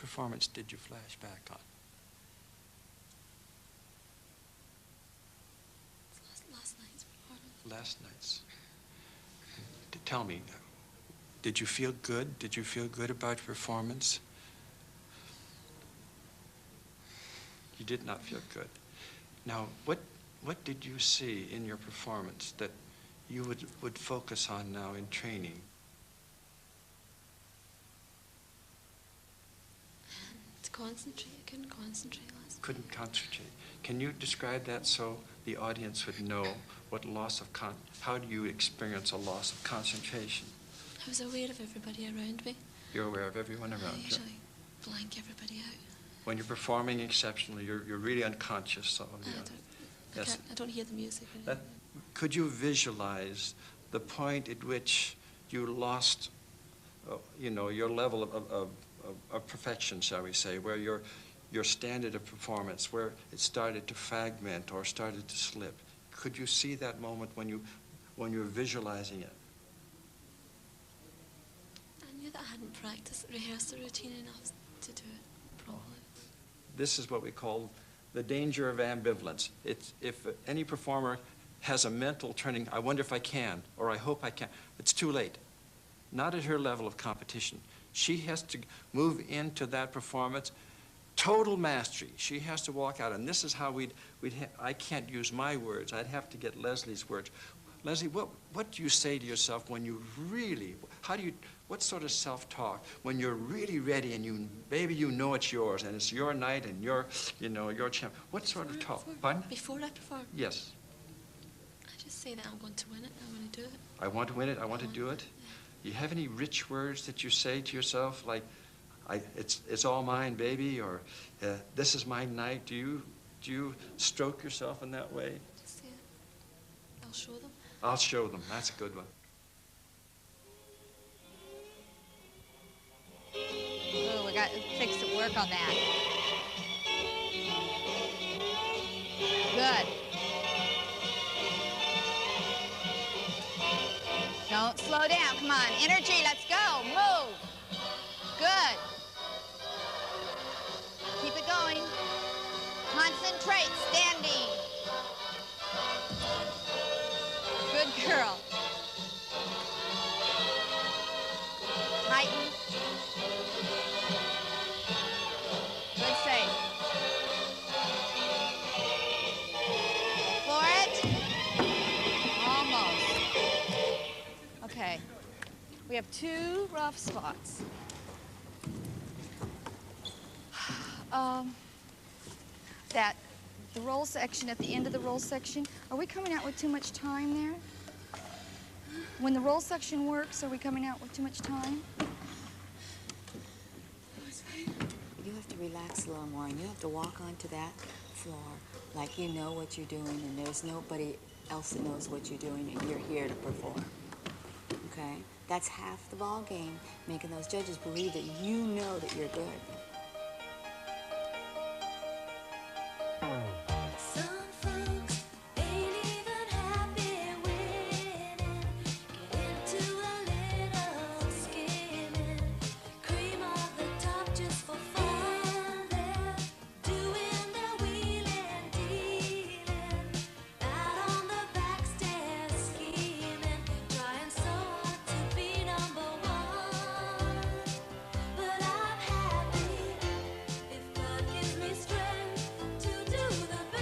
performance did you flash back on? Last night's performance. Last night's. Tell me, did you feel good? Did you feel good about your performance? You did not feel good. Now, what did you see in your performance that you would focus on now in training? To concentrate. I couldn't concentrate last night. Couldn't concentrate. Can you describe that so the audience would know what loss of how do you experience a loss of concentration? I was aware of everybody around me. You're aware of everyone around I you. usually blank everybody out. When you're performing exceptionally, you're really unconscious of you. Yes. I don't hear the music. Could you visualize the point at which you lost, your level of perfection, shall we say, where your standard of performance, where it started to fragment or started to slip? Could you see that moment when you were visualizing it? I knew that I hadn't rehearsed the routine enough to do it properly. This is what we call the danger of ambivalence. If any performer has a mental turning, I wonder if I can, or I hope I can, it's too late. Not at her level of competition. She has to move into that performance, total mastery. She has to walk out, and this is how I can't use my words. I'd have to get Lesley's words. Lesley, what do you say to yourself when you really, what sort of self-talk when you're really ready and baby, you know it's yours and it's your night and your champ. What sort of talk? Pardon? Before I perform? Yes. I just say that I'm going to win it. I'm going to do it. I want to win it. I want to do it. Yeah. You have any rich words that you say to yourself, like, it's all mine, baby, or this is my night? Do you stroke yourself in that way? Just say it. I'll show them. I'll show them. That's a good one. Oh, we got to fix some work on that. Good. Don't slow down. Come on. Energy. Let's go. Move. Good. Keep it going. Concentrate. Standing. Good girl. Tighten. Good save. For it. Almost. Okay. We have 2 rough spots. The roll section, at the end of the roll section, are we coming out with too much time there? When the roll section works, are we coming out with too much time? You have to relax a little more, and you have to walk onto that floor like you know what you're doing, and there's nobody else that knows what you're doing, and you're here to perform. Okay? That's half the ball game, making those judges believe that you know that you're good. But I'm happy if God gives me strength to do the best.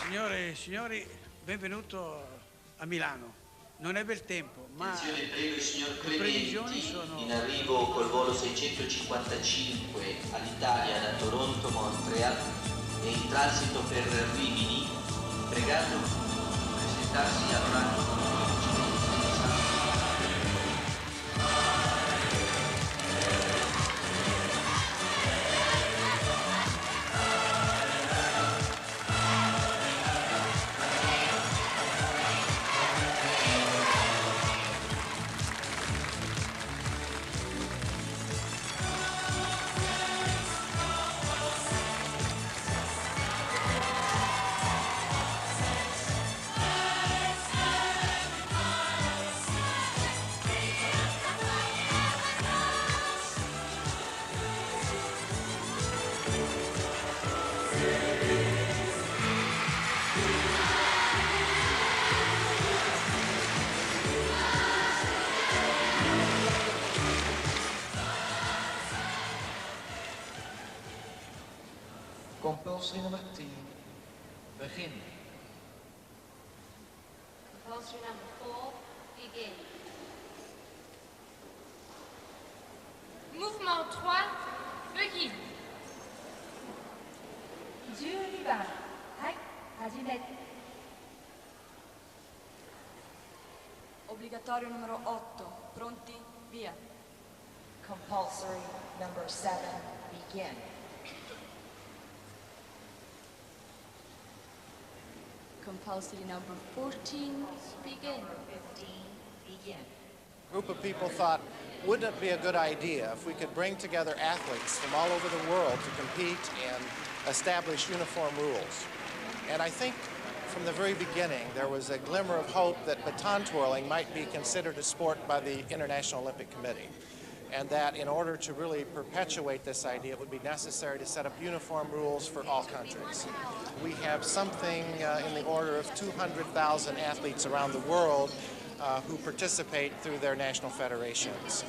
Signore e signori, benvenuto a Milano. Non è bel tempo, ma Attenzione, prego il signor le previsioni Clementi, sono... in arrivo col volo 655 all'Italia da Toronto, Montreal e in transito per Rimini, pregato presentarsi al banco. Compulsory number 10. Begin. Compulsory number 4, begin. Mouvement 3, begin. 12番、はい、始め。Obbligatorio numero 8, pronti, via. Compulsory number 7, begin. Compulsory number 14, begin. Group of people thought, wouldn't it be a good idea if we could bring together athletes from all over the world to compete and establish uniform rules? And I think from the very beginning there was a glimmer of hope that baton twirling might be considered a sport by the International Olympic Committee, and that in order to really perpetuate this idea it would be necessary to set up uniform rules for all countries. We have something in the order of 200,000 athletes around the world who participate through their national federations.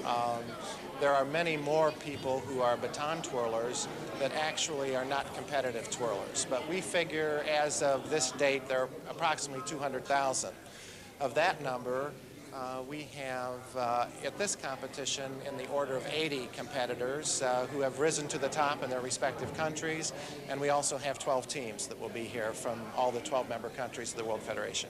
There are many more people who are baton twirlers that actually are not competitive twirlers, but we figure as of this date there are approximately 200,000. Of that number, we have at this competition in the order of 80 competitors who have risen to the top in their respective countries, and we also have 12 teams that will be here from all the 12 member countries of the World Federation.